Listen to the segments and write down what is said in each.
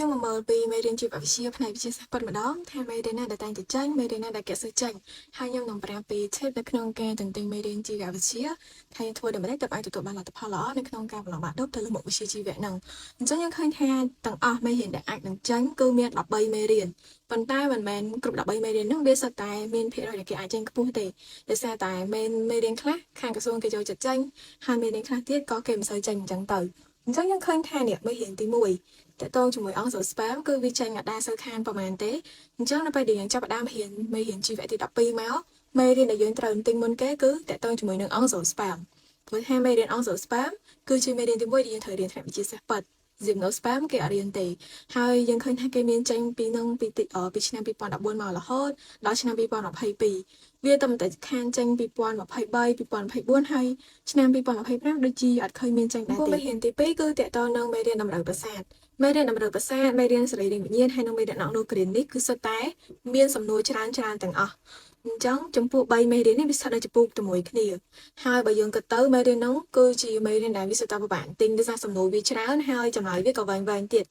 Nhưng mà mờ vì mê đến chụp ở chia này chia sẻ bật mà đó theo mê đến này đã tay tranh mê đến này đã kẹt sợi tranh hai nhau nằm bạc vì thép đã khung ca từng tình mê đến chia gặp chia thay thua để mà tập ai tụi bạn là tập họ lõ nên khung ca và bạn đốt tới một chia chi vẽ nằng giống như khơi theo tầng mê hiện đại ảnh tránh cư miệt đọc bay mê điền phần tay mình men cục đọc bay mê điền nước biết sợ tài men phía rồi để cái ai tranh cái bút tề để xe tài men mê điền khác khang cái xuông cái dầu chật tranh hai mê điền khác tiết có kèm sợi tranh trắng tử giống như khơi theo nè mê hiện tí mùiแต่ต้องจมูกอ่างสูสเปมคือวิจัยงัดได้สักคันประมาณเต้จังนั้นไปเดี๋ยวจะประดามไม่เห็นชีวิตที่ดับปีมั้งไม่เรียนในยืนตรึงติงมันแก่คือแต่ต้องจมูกหนึ่งอ่างสูสเปมเพื่อให้ไม่เรียนอ่างสูสเปมคือชีไม่เรียนที่ไม่เรียนเธอเรียนแถมวิจัยเปิดจิมโนสเปมเกี่ยวเรียนตีให้ยังเคยให้เกมีนจังปีนึงปีติปีชนะปีปอนดับบนมาละฮอดแล้วชนะปีปอนดับไพ่ปีเวียตำแต่คันจังปีปอนดับไพ่ใบปีปอนไพ่บ้วนให้ชนะปีปอนดับไพ่แรกโดยจีอาจเคยมีจังแต่ไม่เห็นตีปีคือแต่ตอนนึงไม่เรียนดำรงประสาทไม่ได้นำเรือประสาทไม่เรียนสไลดิ้งวิญญาณให้น้องไม่ได้น้องดูกรีนนี่คือสไตล์เมียนสำนวนชราญต่างอ่ะจังจมพูใบไม่เรียนนี่วิสัยจะปลูกตัวมวยขึ้นhaiใบยังกระเตอไม่เรียนน้องคือจีไม่เรียนได้วิสัยตาประบานติงได้สร้างสำนวนวิชราญhaiจำหน่ายวิกวางวางเตียด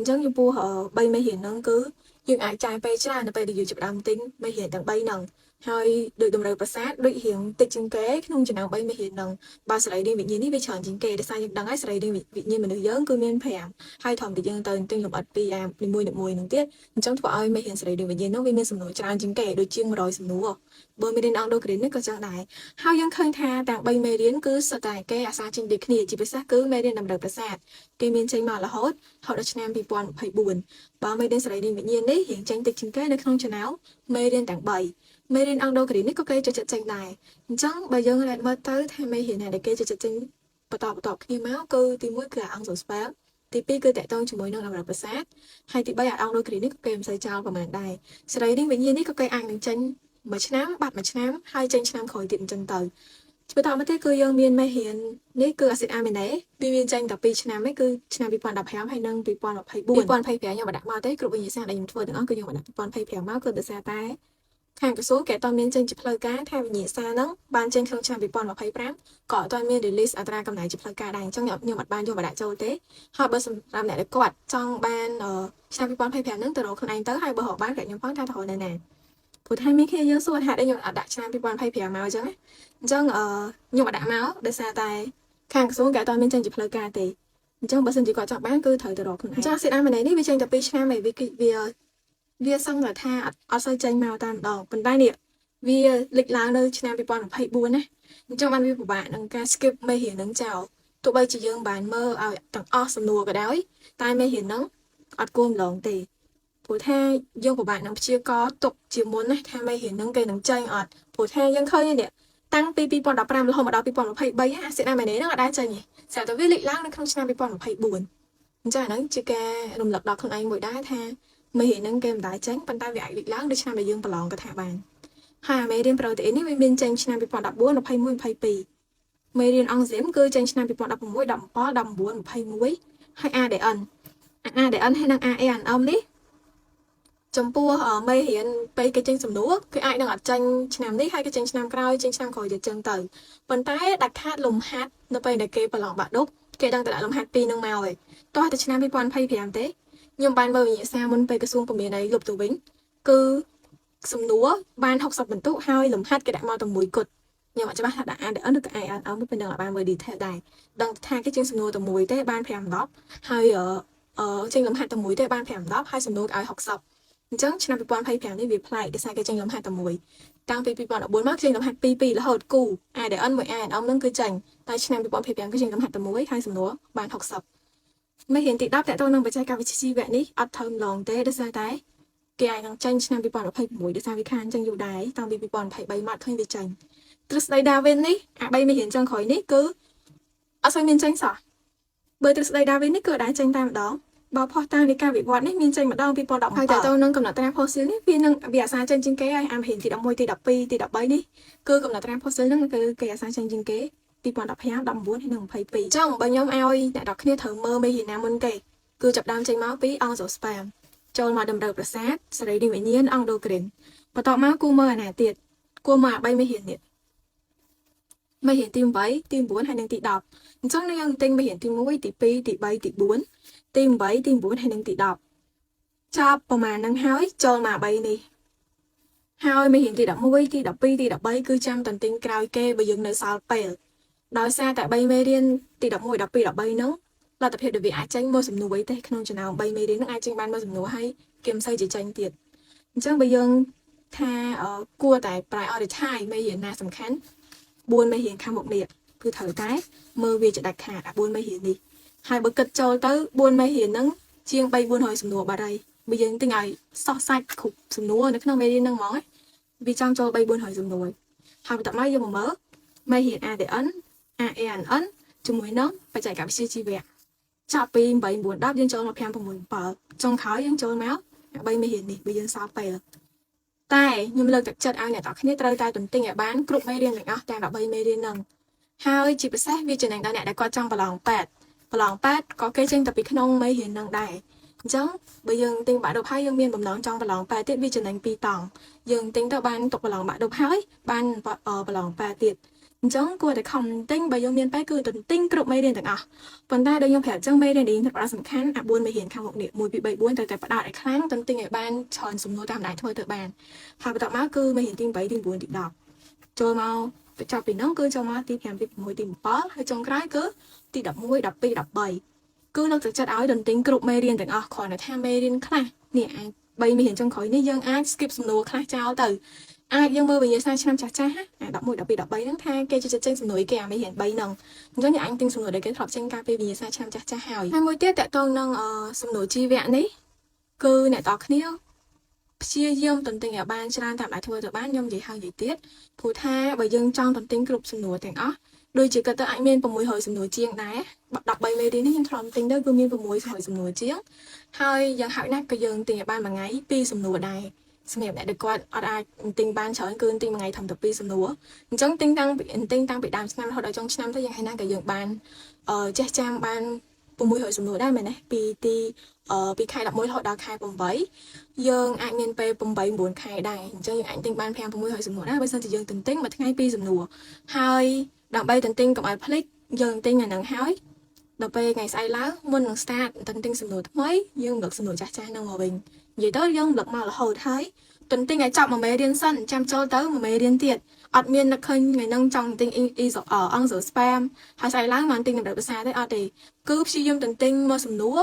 จังจมพูเหอใบไม่เห็นน้องคือยังอาจใจไปชราญไปได้อยู่จับดำติงไม่เห็นต่างใบนังhai được đồng đờiประสาทด้วยhiệnติดจิงเก๋ขนมจะนางใบไม่เห็นนังบาสไลดิ้งวิญญาณนี่ไปเฉินจิงเก๋ได้สร้างดังไอ้สไลดิ้งวิญญาณมันเยอะคือเมียนแผงให้ทอมติดยังเติมติงหลบอัดปีในมวยหนึ่งเตี้ยจังถั่วอ้อยไม่เห็นสไลดิ้งวิญญาณน้องวิเมียนสำนวนจานจิงเก๋โดยเชียงรอยสำนวนเบอร์ไม่ได้น้องโดยกรีนนี่ก็จังได้ห้ายังเคยแท้แต่ใบไม่เรียนคือสไตล์แก่อาซาจิงเด็กนี่จีไปซะคือไม่ได้นำเดินประสาทเกมีนใจมาละฮอตเขาดัชแนมปีปอนไผ่บุญบาไม่ได้สไลดิ้งวิญญาณนี่เห็นจังติดจิงเก๋ในขนมจะหนาวไม่เรียนแต่งใบไม่เรียนอังโดกรีนี่ก็เกยจะจัดจังได้จังใบยังอะไรมาเตอร์แทนไม่เห็นไหนเด็กเกยจะจัดจังประตอบขี้ม้าคือตีมวยคืออังสูสเปมตีปีคือแต่ต้องจมูกน้องเราประสาทให้ตีใบอังโดกรีนี่ก็เกมใส่เจ้าประมาณได้สไลดิ้งวิญญาณนี่ก็เกยอังหนึ่งจังมาชนะบัดมาชนะให้จังชนะคอยติดจังเตอร์ไปต่อมาที่คือยังเมียนไม่เห็นนี่คืออาศิอาเมนเน่ปีเมียนจังแต่ปีชนะไม่คือชนะปีปอนดับแพ้ให้นั่งปีปอนดับไพ่บุญปีปอนไพ่แพ้ยังบัดมาได้กลุ่มวิญญาณได้ยังทั่วถึงก็ยังบัดปีปอนไพ่แพ้มากเกินแต่แซ่แต่ខាងក្រសួងគេតមានចេញជាផ្លូវការថាវិញ្ញាសាហ្នឹងបានចេញក្នុងឆ្នាំ2025ក៏អត់មាន release អត្រាកំណៃជាផ្លូវការដែរអញ្ចឹងខ្ញុំអត់បានយកមកដាក់ចូលទេហើយបើសម្រាប់អ្នកដែលគាត់ចង់បានឆ្នាំ2025ហ្នឹងទៅរកខ្លួនឯងទៅហើយបើរកបានក៏ខ្ញុំផងថាទៅរកនៅណាព្រោះថាមានគ្នាយើងសួរថាដែលខ្ញុំអត់ដាក់ឆ្នាំ2025មកអញ្ចឹងខ្ញុំអត់ដាក់មកដោយសារតែខាងក្រសួងគេអត់មានចេញជាផ្លូវការទេអញ្ចឹងបើសិនជាគាត់ចង់បានគឺត្រូវទៅរកខ្លួនឯងអញ្ចឹងសិទ្ធិអាមេនេះវាចេញតែ2ឆ្នាំឯងវាសឹងថាអត់សូវចេញមកតាមម្ដងប៉ុន្តែនេះវាលេចឡើងនៅឆ្នាំ2024ណាអញ្ចឹងបានវាពិបាកនឹងការ skip មេរៀននឹងចោលទោះបីជាយើងបានមើលឲ្យទាំងអស់សំណួរក៏ដោយតែមេរៀននឹងអត់គួរម្ដងទេព្រោះថាយើងពិបាកនឹងព្យាករទុកជាមុនណាថាមេរៀននឹងគេនឹងចេញអត់ព្រោះថាយើងឃើញនេះតាំងពី2015រហូតមកដល់2023អាសិទ្ធិអាមេនេះនឹងអត់ដែរចេញទេស្រាប់តែវាលេចឡើងនៅក្នុងឆ្នាំ2024អញ្ចឹងអាហ្នឹងជាការរំលឹកដល់ខ្លួនឯងមួយដែរថាមេរៀនហ្នឹងគេមិនដែរចេញប៉ុន្តែវាអាចលេចឡើងដូចឆ្នាំដែលយើងប្រឡងក៏ថាបានហើយមេរៀនប្រូតេអ៊ីននេះវាមានចេញឆ្នាំ2014 21 22មេរៀនអង់គ្លេសគឺចេញឆ្នាំ2016 17 19 21ហើយ ADN ហើយនឹង ANM នេះចំពោះមេរៀនពេលគេចេញសំណួរគឺអាចនឹងអត់ចេញឆ្នាំនេះហើយគេចេញឆ្នាំក្រោយចេញឆ្នាំក្រោយទៅចឹងទៅប៉ុន្តែដាច់ខាតលំហាត់នៅពេលដែលគេប្រឡងបាក់ឌុបគេដឹងតែដាក់លំហាត់ពីរនឹងមកហើយតោះតែឆ្នាំ2025ទេខ្ញុំបានមើលវិញ្ញាសាមុនពេលក្រសួងពមៀនឲ្យលុបទៅវិញគឺសំណួរបាន60បន្ទុកហើយលំហាត់គេដាក់មកតែមួយគត់ខ្ញុំអត់ច្បាស់ថាដាក់ ADN ឬក៏ ANM ពេលនឹងបានមើល detail ដែរដឹងថាគេចេញសំណួរតែមួយទេបាន5 10ហើយចេញលំហាត់តែមួយទេបាន5 10ហើយសំណួរឲ្យ60អញ្ចឹងឆ្នាំ2025នេះវាប្លែកដោយសារគេចេញលំហាត់តែមួយតាំងពី2014មកចេញលំហាត់2រហូតគូ ADN មួយ ANM នឹងគឺចេញតែឆ្នាំ2025គឺចេញលំហាត់តែមួយហើយសំណួរបាន60មេរៀនទី10តទៅនឹងបច្ចេកវិទ្យាជីវៈនេះអត់ធំឡងទេដោយសារតែគេអាចនឹងចេញឆ្នាំ2026ដោយសារវាខានចេញយូរដែរតាំងពី2023មកឃើញវាចេញទ្រឹស្ដី Darwin នេះអា3មេរៀនចុងក្រោយនេះគឺអត់សូវមានចេញសោះបើទ្រឹស្ដី Darwin នេះគឺដែរចេញតែម្ដងបើផុសតាំងនៃការវិវត្តនេះមានចេញម្ដង2017ហើយតទៅនឹងកំណត់ត្រា fossil នេះវាអាសាចេញជាងគេហើយអាមេរៀនទី11ទី12ទី13នេះគឺកំណត់ត្រា fossil ហ្នឹងគឺគេអាសាចេញជាងគេ2015 19ហើយនឹង22ចឹងបើខ្ញុំឲ្យអ្នកនរគ្នាត្រូវមើលមេរៀនណាមុនគេគឺចាប់ដើមចេញមកពីអង្គសូស្ប៉ាមចូលមកតម្រូវប្រាសាទសរីរាង្គវិញ្ញាណអង្គដូក្រិនបន្ទាប់មកគូមើលអាណាទៀតគូមើល3មេរៀននេះមេរៀនទី8ទី9ហើយនិងទី10អញ្ចឹងយើងទិញមេរៀនទី1ទី2ទី3ទី4ទី8ទី9ហើយនិងទី ចាប់ប្រហែលនឹងហើយចូលមក3នេះហើយមេរៀនទី11ទី12ទី13គឺចាំតន្ទិញក្រោយគេបើយើងនៅសល់ពេលដោយសារតែ3មេរៀនទី11 12 13ហ្នឹងលទ្ធភាពដែលវាអាចចេញមួយសំណួរទេក្នុងចំណោម3មេរៀនហ្នឹងអាចចេញបានមួយសំណួរហើយគេមិនសូវជាចេញទៀតអញ្ចឹងបើយើងថាគួរតែ prioritize មេរៀនណាសំខាន់4មេរៀនខាងមុខនេះគឺត្រូវតែមើលវាជាដាច់ខាត4មេរៀននេះហើយបើគិតចូលទៅ4មេរៀនហ្នឹងជាង 3-400 សំណួរបាត់ហើយបើយើងទិញឲ្យសោះសាច់គ្រប់សំណួរនៅក្នុងមេរៀនហ្នឹងហ្មងវាចង់ចូល 3-400 សំណួរហើយបន្ទាប់មកយើងមកមើលមេរៀន ADN ANN ជាមួយនឹងបច្ចេកវិទ្យាជីវៈចាប់ពី8 9 10យើងចូលមក5 6 7ចុងក្រោយយើងចូលមក3មេរៀននេះបើយើងសល់ពេលតែខ្ញុំលើកទឹកចិត្តឲ្យអ្នកនរគ្នាត្រូវតែទន្ទឹងឲ្យបានគ្រប់មេរៀនទាំងអស់ទាំង13មេរៀនហ្នឹងហើយជាពិសេសវាចំណេញដល់អ្នកដែលគាត់ចង់ប្រឡង8ក៏គេចេញតែពីក្នុងមេរៀនហ្នឹងដែរអញ្ចឹងបើយើងទិញបាក់ឌុបហើយយើងមានបំណងចង់ប្រឡង8ទៀតវាចំណេញ2តង់យើងទិញទៅបានទុកប្រឡងបាក់ឌុបហើយបានប្រឡង8ទៀតអញ្ចឹងគួរតែខំទិញបើយើងមានពេលគឺទិញគ្រប់មេរៀនទាំងអស់ប៉ុន្តែដូចខ្ញុំប្រាប់អញ្ចឹងមេរៀននេះthậtសំខាន់អា4មេរៀនខាងមុខនេះ1 2 3 4ត្រូវតែផ្ដោតឲ្យខ្លាំងទិញឲ្យបានច្រើនសំណួរតាមដៃធ្វើទៅបានហើយបន្ទាប់មកគឺមេរៀនទី8ទី9ទី10ចូលមកបញ្ចប់ពីហ្នឹងគឺចូលមកទី5ទី6ទី7ហើយចុងក្រោយគឺទី11 12 13គឺលើកទឹកចិត្តឲ្យទន្ទិញគ្រប់មេរៀនទាំងអស់គ្រាន់តែថាមេរៀនខ្លះនេះអាច3មេរៀនចុងក្រោយនេះយើងអាច skip សំណួរខ្លះចោលទៅអាចយើងមើលវិញ្ញាសាឆ្នាំចាស់ចាស់អា11 12 13ហ្នឹងថាគេចេះចេញសំណួរគេអាមេរៀន3ហ្នឹងអញ្ចឹងយើងអាចទិញសំណួរដែលគេធ្លាប់ចេញកាលពីវិញ្ញាសាឆ្នាំចាស់ចាស់ហើយមួយទៀតតកតងនឹងសំណួរជីវៈនេះគឺអ្នកតគ្នាព្យាយាមទន្ទិញឲ្យបានច្រើនតាមដែលធ្វើទៅបានខ្ញុំនិយាយហើយនិយាយទៀតព្រោះថាបើយើងចង់ទន្ទិញគ្រប់សំណួរទាំងអស់ដូចជាគាត់ទៅអាចមាន600សំណួរជាងដែរ13មេរៀននេះខ្ញុំធ្លាប់ទិញទៅគឺមាន600សំណួរជាងហើយយ៉ាងហោចណាស់ក៏យើងទិញឲ្យបានមួយថ្ងៃ2សំណួរដែរសម្រាប់អ្នកដែលគាត់អត់អាចទិញបានច្រើនគឺទិញមួយថ្ងៃធំទៅ2សំណួរអញ្ចឹងទិញតាំងពីដើមឆ្នាំរហូតដល់ចុងឆ្នាំទៅយ៉ាងហោចណាស់ក៏យើងបានចេះចាំបាន600សំណួរដែរមែនទេពីខែ11រហូតដល់ខែ8យើងអាចមានពេល8 9ខែដែរអញ្ចឹងយើងអាចទិញបាន5 600សំណួរដែរបើមិនជាយើងទិញមួយថ្ងៃ2សំណួរហើយដើម្បីទន្ទិញកុំឲ្យភ្លេចយើងទិញអាហ្នឹងហើយដល់ពេលថ្ងៃស្អែកឡើងមុននឹង start ទន្ទិញសំណួរថ្មីយើងរំលឹកសំណួរចាស់ចាស់ហ្នឹងមកវិញនិយាយទៅយើងរំលឹកមករហូតហើយទន្ទិញឲ្យចប់មួយមេរៀនសិនចាំចូលទៅមួយមេរៀនទៀតអត់មាននឹកឃើញថ្ងៃហ្នឹងចង់ទិញអង្គសរ spam ហើយស្អែកឡើងមកទិញតម្រូវភាសាទេអត់ទេគឺព្យាយាមទន្ទិញមកសំណួរ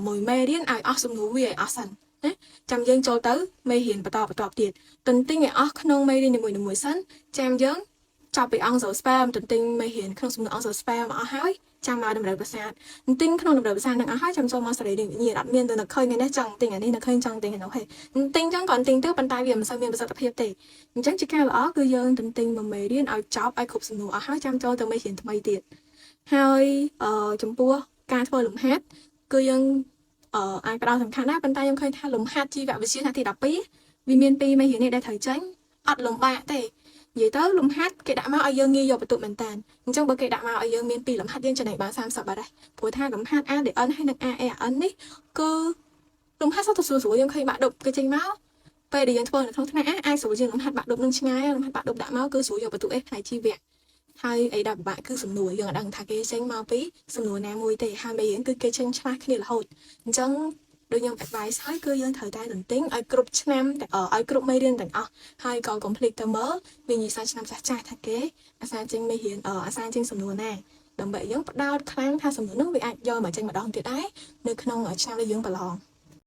មួយមេរៀនឲ្យអស់សំណួរវាឲ្យអស់សិនណាចាំយើងចូលទៅមេរៀនបន្តទៀតទន្ទិញឲ្យអស់ក្នុងមេរៀននីមួយៗសិនចាំយើងចាប់ពីអង្គសរ spam ទន្ទិញមេរៀនក្នុងសំណួរអង្គសរ spam អស់ហើយចាំមកតម្រូវភាសាទិញក្នុងតម្រូវភាសានឹងអស់ហើយចាំចូលមកសេរីវិញ្ញាណអត់មានទៅនឹកឃើញថ្ងៃនេះចង់ទិញអានេះនឹកឃើញចង់ទិញអានោះហេទិញចឹងក៏ទិញទៅប៉ុន្តែវាមិនសូវមានប្រសិទ្ធភាពទេអញ្ចឹងជាការល្អគឺយើងទន្ទិញមួយមេរៀនឲ្យចប់ឲ្យគ្រប់សំណួរអស់ហើយចាំចូលទៅមេរៀនថ្មីទៀតហើយចំពោះការធ្វើលំហាត់គឺយើងអាចផ្ដោតសំខាន់ដែរប៉ុន្តែខ្ញុំឃើញថាលំហាត់ជីវវិទ្យាថ្នាក់ទី12វាមាន2មេរៀននេះដែលត្រូវចេញអត់លំបាកទេនិយាយទៅលំហាត់គេដាក់មកឲ្យយើងងាយយកបន្ទុកមែនតើអញ្ចឹងបើគេដាក់មកឲ្យយើងមាន2លំហាត់យើងចំណេញបាន30បាត់ដែរព្រោះថាលំហាត់ ADN ហើយនិង AAN នេះគឺលំហាត់សតទៅស្រួលយើងឃើញបាក់ឌុបគេចេញមកពេលដែលយើងធ្វើនៅក្នុងថ្នាក់អាចស្រួលជាងលំហាត់បាក់ឌុបនឹងឆ្ងាយលំហាត់បាក់ឌុបដាក់មកគឺស្រួលយកបន្ទុកផ្នែកជីវៈហើយអីដែលពិបាកគឺសំណួរយើងអត់ដឹងថាគេចេញមកពីសំណួរណាមួយទេហើយមេរៀនគឺគេចេញឆ្លាស់គ្នារហូតអញ្ចឹងដូចខ្ញុំ advice ហើយគឺយើងត្រូវតែទន្ទិញឲ្យគ្រប់ឆ្នាំឲ្យគ្រប់មេរៀនទាំងអស់ហើយក៏ complete ទៅមើលវិញ្ញាសាឆ្នាំចាស់ចាស់ថាគេអាសាចេញមេរៀនអាសាចេញសំណួរណាដើម្បីយើងផ្ដោតខ្លាំងថាសំណួរនោះវាអាចយកមកចេញម្ដងទៀតដែរនៅក្នុងឆ្នាំដែលយើងប្រឡង